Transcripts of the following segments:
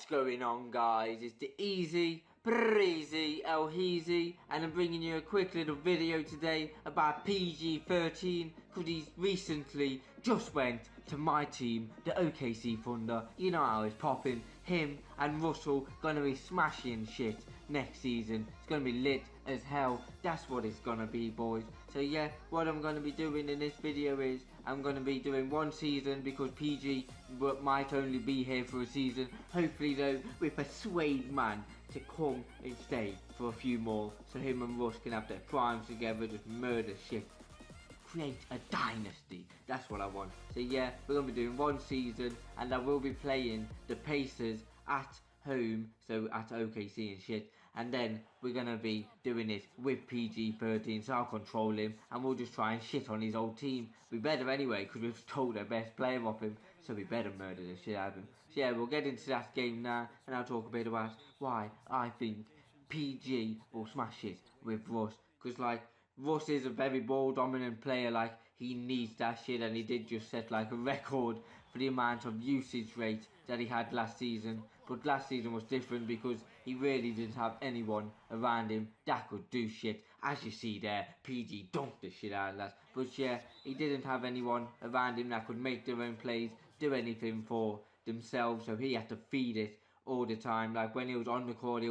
going on, guys? It's the easy, breezy LHeezy, and I'm bringing you a quick little video today about PG-13 because he's recently just went to my team, the OKC Thunder. You know how it's popping. Him and Russell gonna be smashing shit next season. It's gonna be lit as hell. That's what it's gonna be, boys. So yeah, what I'm gonna be doing in this video is I'm gonna be doing one season because PG might only be here for a season. Hopefully though, we persuade man to come and stay for a few more so him and Russ can have their primes together, just murder shit. Create a dynasty. That's what I want. So yeah, we're gonna be doing one season, and I will be playing the Pacers at home, so at OKC and shit. And then we're gonna be doing it with PG-13, so I'll control him, and we'll just try and shit on his old team. We better anyway, because we've stole their best player off him, so we better murder the shit out of him. So yeah, we'll get into that game now, and I'll talk a bit about why I think PG will smash it with Russ, because like, Russ is a very ball dominant player, like he needs that shit, and he did just set like a record for the amount of usage rate that he had last season. But last season was different because he really didn't have anyone around him that could do shit. As you see there, PG dunked the shit out of that. But yeah, he didn't have anyone around him that could make their own plays, do anything for themselves, so he had to feed it all the time. Like when he was on the court,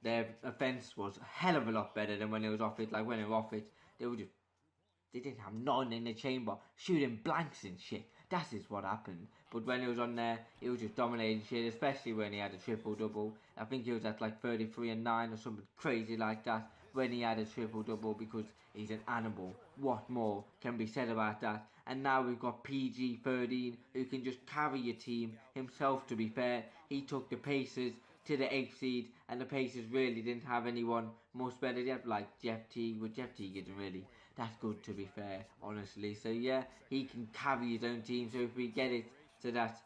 their offense was a hell of a lot better than when it was off it. Like when they were off it, they didn't have none in the chamber, shooting blanks and shit. That is what happened. But when he was on there, he was just dominating shit, especially when he had a triple-double. I think he was at like 33 and 9 or something crazy like that when he had a triple-double, because he's an animal. What more can be said about that? And now we've got PG-13 who can just carry your team himself, to be fair. He took the Pacers to the 8th seed, and the Pacers really didn't have anyone much better. They had like Jeff Teague, but Jeff Teague isn't really that good, to be fair, honestly. So yeah, he can carry his own team. So if we get it so that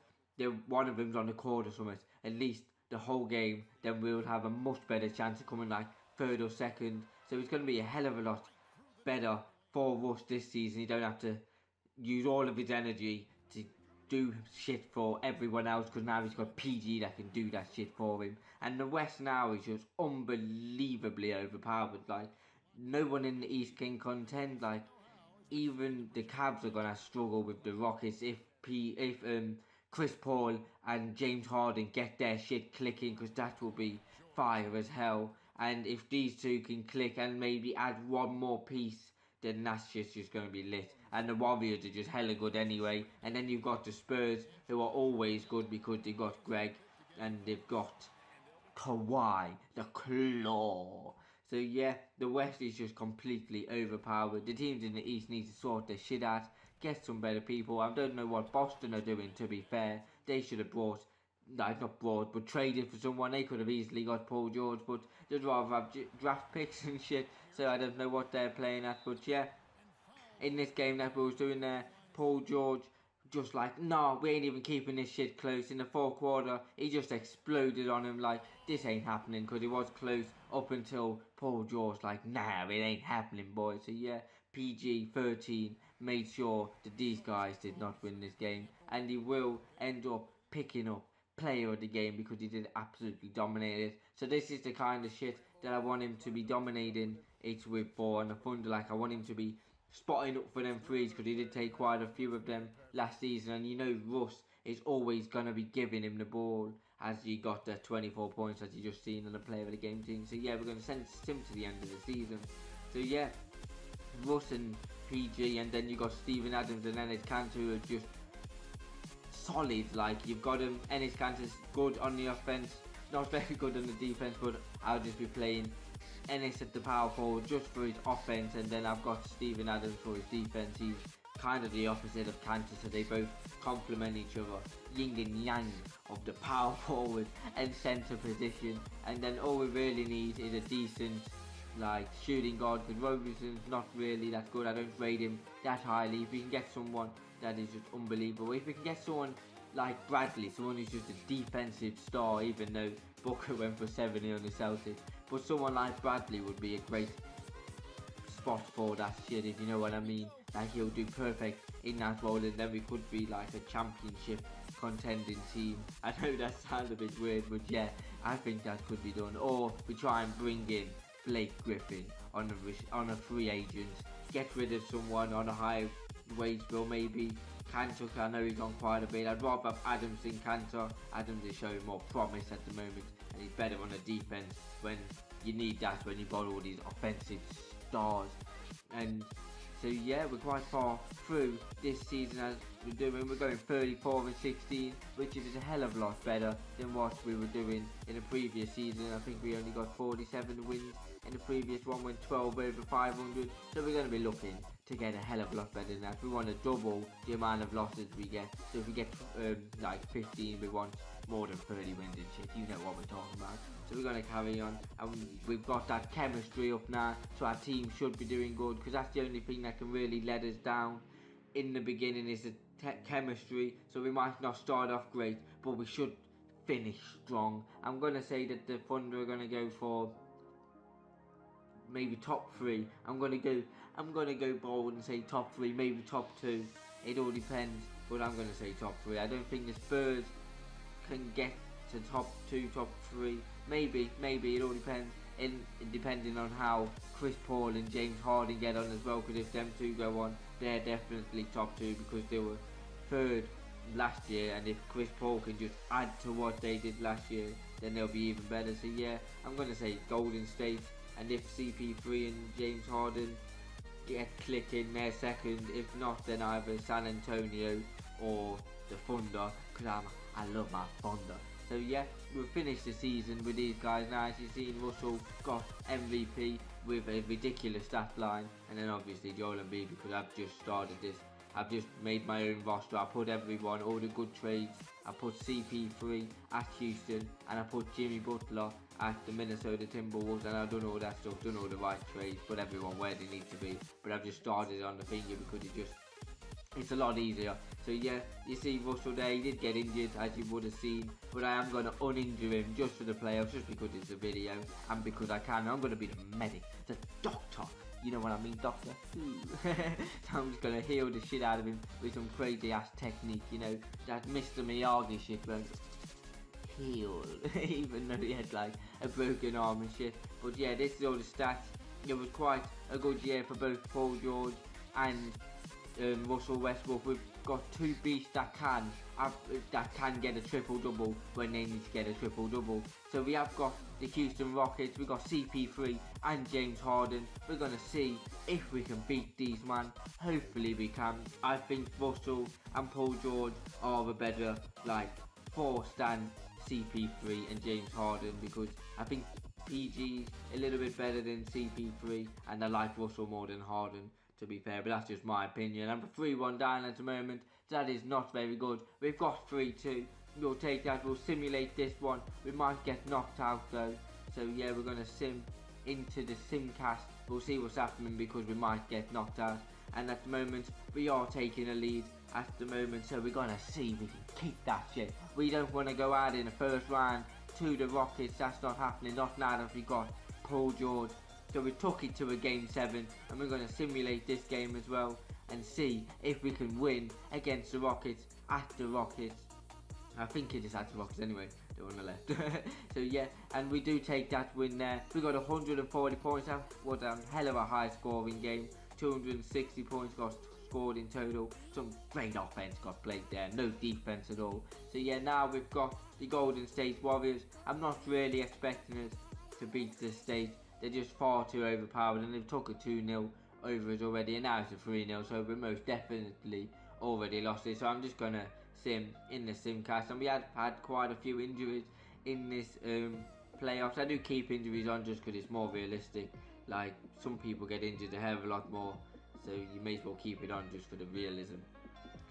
one of them's on the court or something, at least the whole game, then we'll have a much better chance of coming like 3rd or 2nd. So it's going to be a hell of a lot better for Russ this season. He don't have to use all of his energy to do shit for everyone else, because now he's got PG that can do that shit for him. And the West now is just unbelievably overpowered. Like, no one in the East can contend. Like, even the Cavs are gonna struggle with the Rockets if Chris Paul and James Harden get their shit clicking, because that will be fire as hell. And if these two can click and maybe add one more piece, then that's just going to be lit. And the Warriors are just hella good anyway. And then you've got the Spurs, who are always good because they've got Greg and they've got Kawhi, the Claw. So yeah, the West is just completely overpowered. The teams in the East need to sort their shit out, get some better people. I don't know what Boston are doing, to be fair. They should have but traded for someone. They could have easily got Paul George, but they'd rather have draft picks and shit. So I don't know what they're playing at. But yeah, in this game that we was doing there, Paul George just like, nah, we ain't even keeping this shit close. In the 4th quarter, he just exploded on him like, this ain't happening, because it was close up until Paul George like, nah, it ain't happening, boys. So yeah, PG-13 made sure that these guys did not win this game, and he will end up picking up player of the game because he did absolutely dominate it. So this is the kind of shit that I want him to be dominating it with for the Thunder. Like, I want him to be spotting up for them threes, because he did take quite a few of them last season. And you know Russ is always going to be giving him the ball, as he got the 24 points as you just seen on the player of the game team. So yeah, we're going to send him to the end of the season. So yeah, Russ and PG, and then you got Steven Adams and Enes Kanter, who are just solid. Like, you've got him. Enes Kanter's good on the offense, not very good on the defense, but I'll just be playing Enes at the power forward just for his offense, and then I've got Steven Adams for his defense. He's kind of the opposite of Kanter, so they both complement each other, yin and yang of the power forward and centre position. And then all we really need is a decent like shooting guard, because Robinson's not really that good. I don't rate him that highly. If we can get someone that is just unbelievable, if we can get someone like Bradley, someone who's just a defensive star, even though Booker went for 70 on the Celtics, but someone like Bradley would be a great spot for that shit, if you know what I mean. Like, he'll do perfect in that role, and then we could be like a championship contending team. I know that sounds a bit weird, but yeah, I think that could be done. Or we try and bring in Blake Griffin on a free agent, get rid of someone on a high wage bill, maybe Cantor. I know he's on quite a bit. I'd rather have Adams than Cantor. Adams is showing more promise at the moment, and he's better on the defense when you need that, when you've got all these offensive stars. And so yeah, we're quite far through this season as we're doing. We're going 34-16, which is a hell of a lot better than what we were doing in the previous season. I think we only got 47 wins in the previous one, went 12 over 500. So we're going to be looking to get a hell of a lot better than that. We want to double the amount of losses we get. So if we get like 15, we want more than 30 wins and shit. You know what we're talking about. So we're going to carry on, and we've got that chemistry up now, so our team should be doing good, because that's the only thing that can really let us down in the beginning is the chemistry. So we might not start off great, but we should finish strong. I'm going to say that the Thunder are going to go for maybe top 3. I'm going to go bold and say top 3, maybe top 2. It all depends, but I'm going to say top 3. I don't think the Spurs can get to top 2, top 3. Maybe it all depends. Depending on how Chris Paul and James Harden get on as well, because if them two go on, they're definitely top 2, because they were 3rd last year, and if Chris Paul can just add to what they did last year, then they'll be even better. So yeah, I'm going to say Golden State, and if CP3 and James Harden get clicking, they're 2nd. If not, then either San Antonio or the Thunder, because I love my Thunder. So yeah, we'll finish the season with these guys now. As you've seen, Russell got MVP with a ridiculous stat line, and then obviously Joel Embiid, because I've just started this. I've just made my own roster. I put everyone, all the good trades. I put CP3 at Houston, and I put Jimmy Butler at the Minnesota Timberwolves, and I've done all that stuff, done all the right trades, put everyone where they need to be. But I've just started on the finger because it's a lot easier. So yeah, you see Russell there, he did get injured, as you would have seen, but I am going to uninjure him just for the playoffs, just because it's a video, and because I can. I'm going to be the medic, the doctor. You know what I mean, doctor? So I'm just going to heal the shit out of him with some crazy ass technique, you know, that Mr. Miyagi shit, where heal, even though he had like a broken arm and shit. But yeah, this is all the stats. It was quite a good year for both Paul George and Russell Westbrook. We've got 2 beasts that can get a triple-double when they need to get a triple-double. So we have got the Houston Rockets, we've got CP3 and James Harden. We're going to see if we can beat these, man. Hopefully we can. I think Russell and Paul George are a better force than CP3 and James Harden, because I think PG's a little bit better than CP3, and I like Russell more than Harden, to be fair, but that's just my opinion. I'm 3-1 down at the moment. That is not very good. We've got 3-2. We'll take that. We'll simulate this one. We might get knocked out though. So yeah, we're going to sim into the simcast. We'll see what's happening, because we might get knocked out. And at the moment, we are taking a lead at the moment. So we're going to see if we can keep that shit. We don't want to go out in the first round to the Rockets. That's not happening. Not now that we got Paul George. So we took it to a game 7, and we're going to simulate this game as well and see if we can win against the Rockets at the Rockets. I think it is at the Rockets anyway, they're on the left. So yeah, and we do take that win there. We got 140 points. That was a hell of a high scoring game. 260 points got scored in total. Some great offense got played there, no defense at all. So yeah, now we've got the Golden State Warriors. I'm not really expecting us to beat the State. They're just far too overpowered, and they've took a 2-0 over us already, and now it's a 3-0, so we're most definitely already lost it. So I'm just going to sim in the simcast, and we had quite a few injuries in this playoffs. I do keep injuries on just because it's more realistic. Like, some people get injured a hell of a lot more, so you may as well keep it on just for the realism.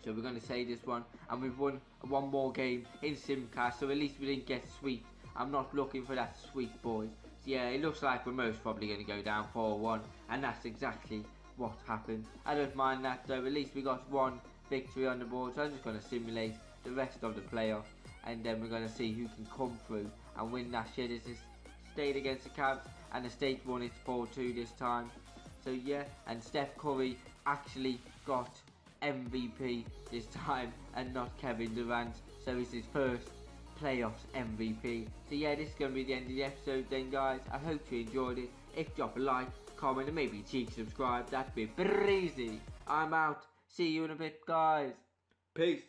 So we're going to say this one, and we've won one more game in simcast, so at least we didn't get swept. I'm not looking for that sweep, boys. Yeah, it looks like we're most probably going to go down 4-1, and that's exactly what happened. I don't mind that though. At least we got one victory on the board, so I'm just going to simulate the rest of the playoffs, and then we're going to see who can come through and win that shit. It's this State against the Cavs, and the State won it 4-2 this time. So yeah, and Steph Curry actually got MVP this time and not Kevin Durant. so it's his first playoffs MVP. So yeah, this is going to be the end of the episode then, guys. I hope you enjoyed it. If drop a like, comment, and maybe a cheeky subscribe, that'd be breezy. I'm out. See you in a bit, guys. Peace.